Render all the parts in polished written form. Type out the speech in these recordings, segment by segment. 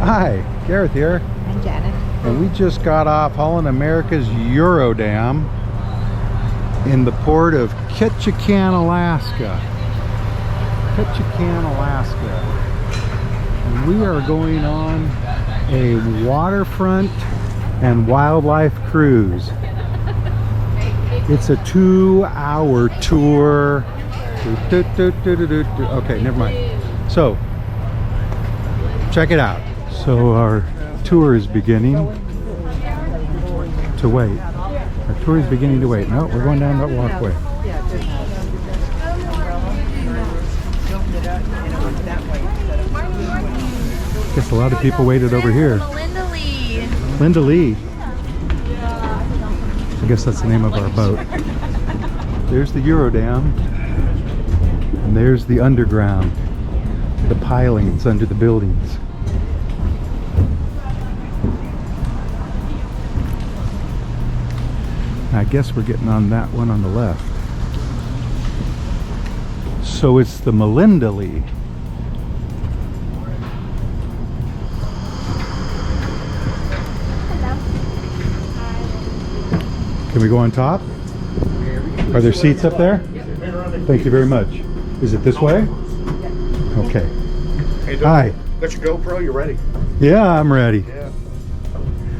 Hi, Gareth here. And Janet. And we just got off Holland America's Euro Dam in the port of Ketchikan, Alaska. Ketchikan, Alaska. And we are going on a waterfront and wildlife cruise. It's a 2-hour tour. Okay, never mind. So, check it out. So our tour is beginning to wait. Our tour is beginning to wait. No, we're going down that walkway. Guess a lot of people waited over here. Linda Lee. Linda Lee. I guess that's the name of our boat. There's the Euro Dam. And there's the underground. The pilings under the buildings. I guess we're getting on that one on the left. So it's the Melinda Lee. Can we go on top? Are there seats up there? Thank you very much. Is it this way? Okay. Hey, Hi. Got your GoPro? You ready? Yeah, I'm ready. Yeah.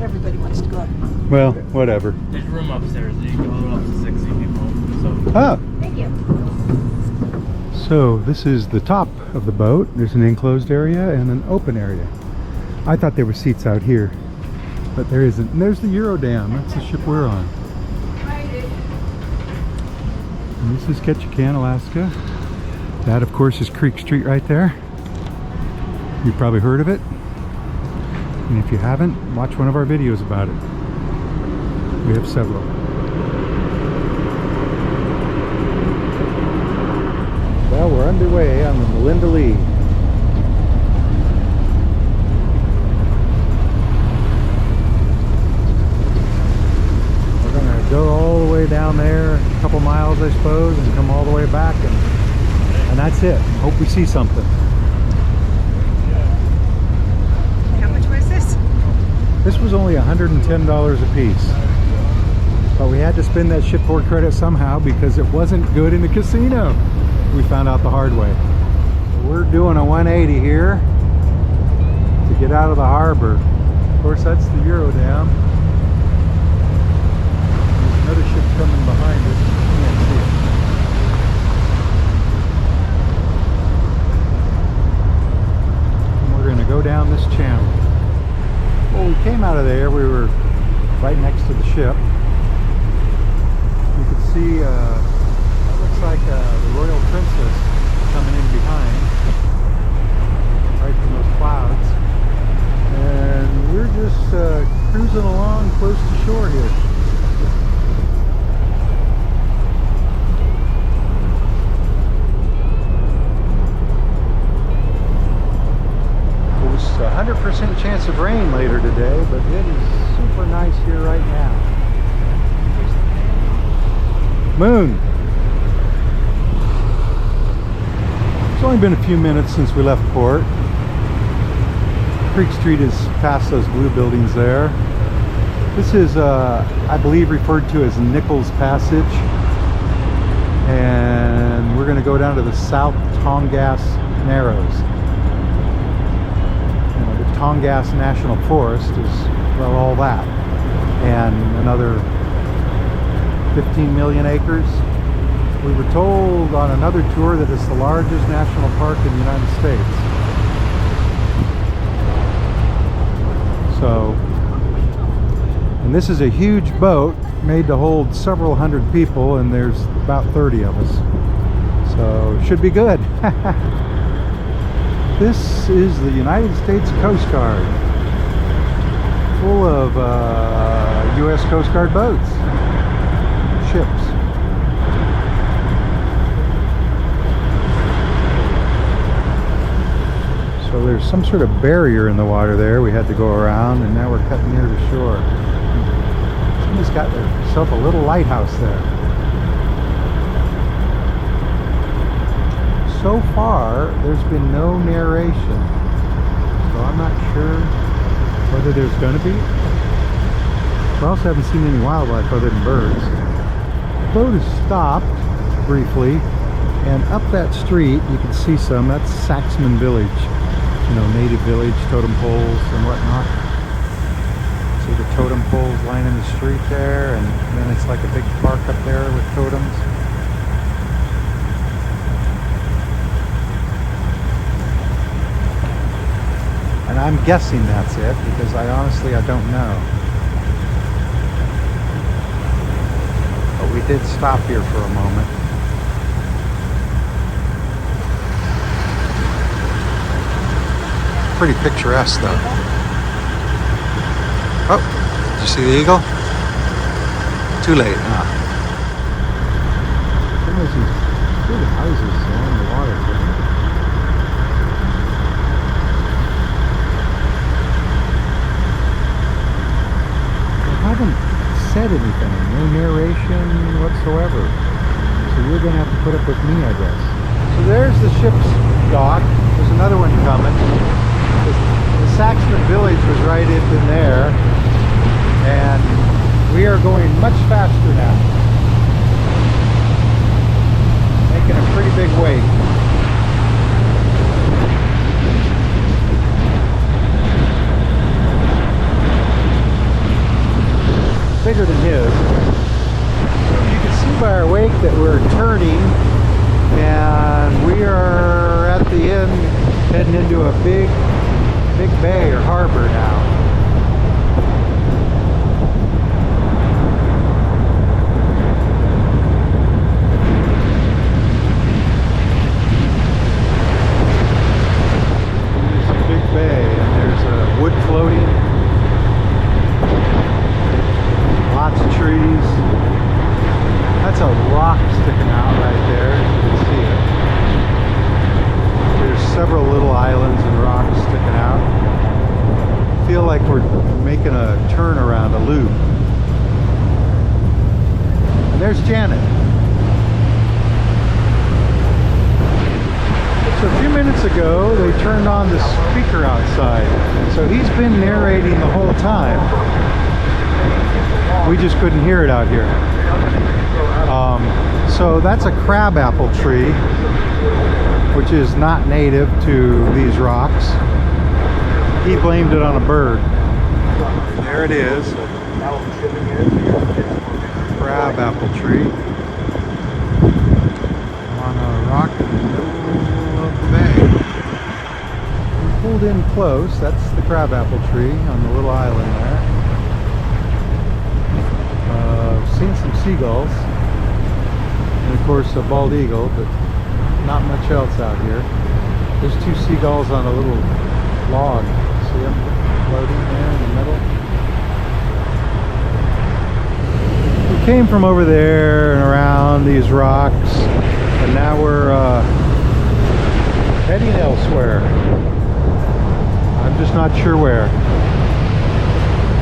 Everybody wants to go up. Well, whatever. There's room upstairs. You can go up to 60 people. So. Ah, Thank you. so this is the top of the boat. There's an enclosed area and an open area. I thought there were seats out here, but there isn't. And there's the Euro Dam. That's the ship we're on. And this is Ketchikan, Alaska. That, of course, is Creek Street right there. You've probably heard of it. And if you haven't, watch one of our videos about it. We have several. Well, we're underway on the Melinda Lee. We're going to go all the way down there, a couple miles I suppose, and come all the way back, and that's it. Hope we see something. How much was this? This was only $110 a piece. But we had to spend that shipboard credit somehow because it wasn't good in the casino. We found out the hard way. So we're doing a 180 here to get out of the harbor. Of course, that's the Euro Dam. There's another ship coming behind us. You can't see it. And we're going to go down this channel. Well, we came out of there. We were right next to the ship. You can see it looks like the Royal Princess coming in behind, right from those clouds. And we're just cruising along close to shore here. It was a 100% chance of rain later today, but it is super nice here right now. Moon. It's only been a few minutes since we left port. Creek Street is past those blue buildings there. This is, I believe, referred to as Nichols Passage. And we're going to go down to the South Tongass Narrows. You know, the Tongass National Forest is, well, all that. And another 15 million acres. We were told on another tour that it's the largest national park in the United States. So, and this is a huge boat made to hold several hundred people, and there's about 30 of us. So, it should be good. This is the United States Coast Guard, full of U.S. Coast Guard boats. Ships. So there's some sort of barrier in the water there we had to go around, and now we're cutting near the shore. Somebody's got themselves a little lighthouse there. So far, there's been no narration, so I'm not sure whether there's going to be. We also haven't seen any wildlife other than birds. The boat has stopped briefly, and up that street you can see some. That's Saxman Village, you know, native village, totem poles and whatnot. See the totem poles lining the street there, and then it's like a big park up there with totems. And I'm guessing that's it, because I don't know. But we did stop here for a moment. Pretty picturesque though. Oh, did you see the eagle? Too late, huh? There's these big houses along the waterfront. Haven't said anything, no narration whatsoever. So you're going to have to put up with me, I guess. So there's the ship's dock. There's another one coming. The Saxman Village was right in there. And we are going much faster now. Making a pretty big wake. Bigger than his. You can see by our wake that we're turning, and we are at the end heading into a big bay or harbor now. It's a big bay, and there's a wood floating. Lots of trees. That's a rock sticking out right there. You can see it. There's several little islands and rocks sticking out. Feel like we're making a turn around a loop. And there's Janet. So a few minutes ago, they turned on the speaker outside. So he's been narrating the whole time. We just couldn't hear it out here. So that's a crabapple tree, which is not native to these rocks. He blamed it on a bird. There it is. Crabapple tree on a rock in the middle of the bay. We pulled in close. That's the crabapple tree on the little island there. Seen some seagulls, and of course a bald eagle, but not much else out here. There's two seagulls on a little log. See them floating there in the middle? We came from over there and around these rocks, and now we're heading elsewhere. I'm just not sure where.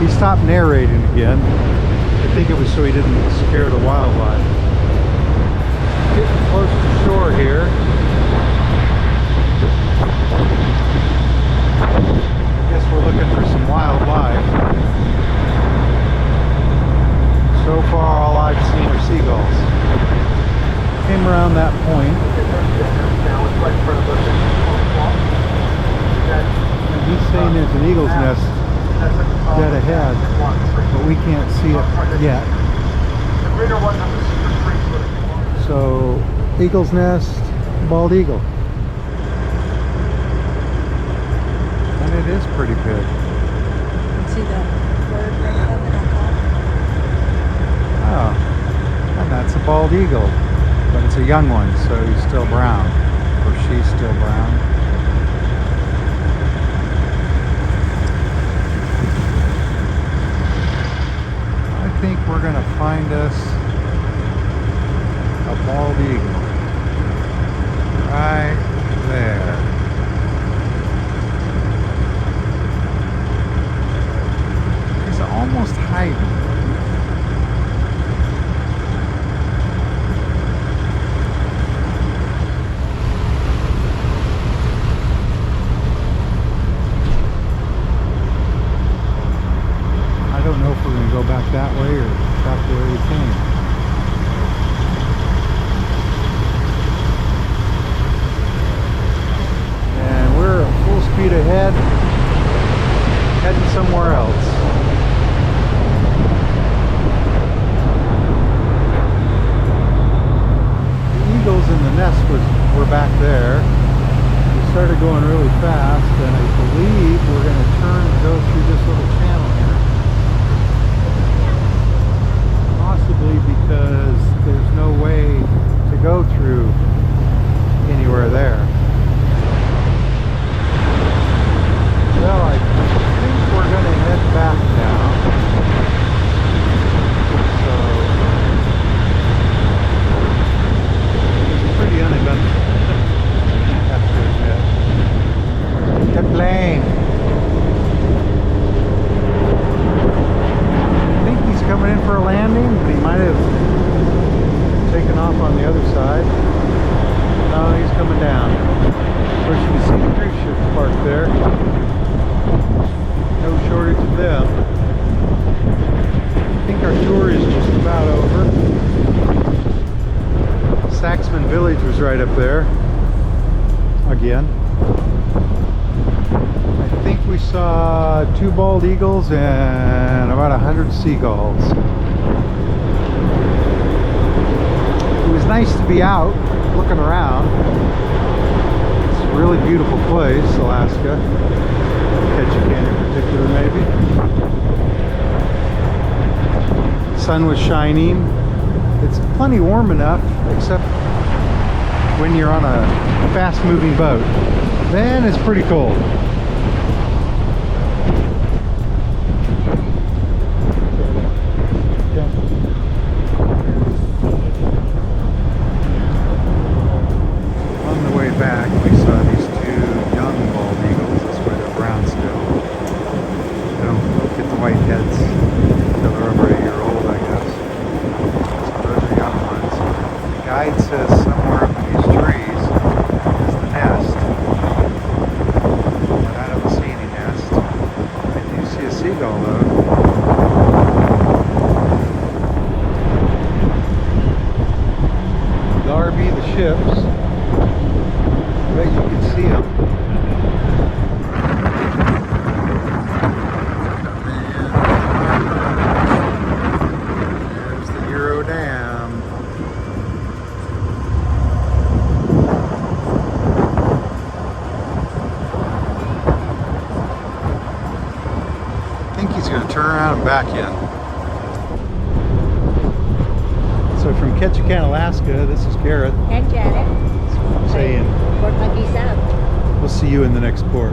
He stopped narrating again. I think it was so he didn't scare the wildlife. Getting close to shore here. I guess we're looking for some wildlife. So far all I've seen are seagulls. Came around that point. And he's saying there's an eagle's nest dead ahead, but we can't see it yet. So, eagle's nest, bald eagle. And it is pretty big. You can see the bird right above it on top. Oh, and that's a bald eagle, but it's a young one, so he's still brown, or she's still brown. I think we're going to find us a bald eagle right there. He's almost hiding. don't know if we're going to go back that way or back the way we came. And we're at full speed ahead, heading somewhere else. The eagles in the nest were back there. We started going really fast, and I believe we're going to turn and go through this little channel here. Possibly because there's no way to go through anywhere there. Well, I think we're going to head back now. So, it's pretty uneventful. The plane. I think he's coming in for a landing, but he might have taken off on the other side. No, he's coming down. Of course, you can see the cruise ships parked there. No shortage of them. I think our tour is just about over. Saxman Village was right up there. Again. I think we saw 2 bald eagles and about 100 seagulls. It was nice to be out looking around. It's a really beautiful place, Alaska. Ketchikan in particular, maybe. The sun was shining. It's plenty warm enough, except when you're on a fast-moving boat. Then it's pretty cold. On the way back, we saw these 2 young bald eagles. That's why they're brown still. They don't get the white heads until they're over a year old, I guess. So those are young ones. The guide says somewhere up in these trees is the nest. But I don't see any nest. I do see a seagull though. Darby, the ships. I bet you can see them. There's the Euro Dam. I think he's going to turn around and back in. So from Ketchikan, Alaska, this is Garrett And Janet. saying Port Monkey Sound. we'll see you in the next port.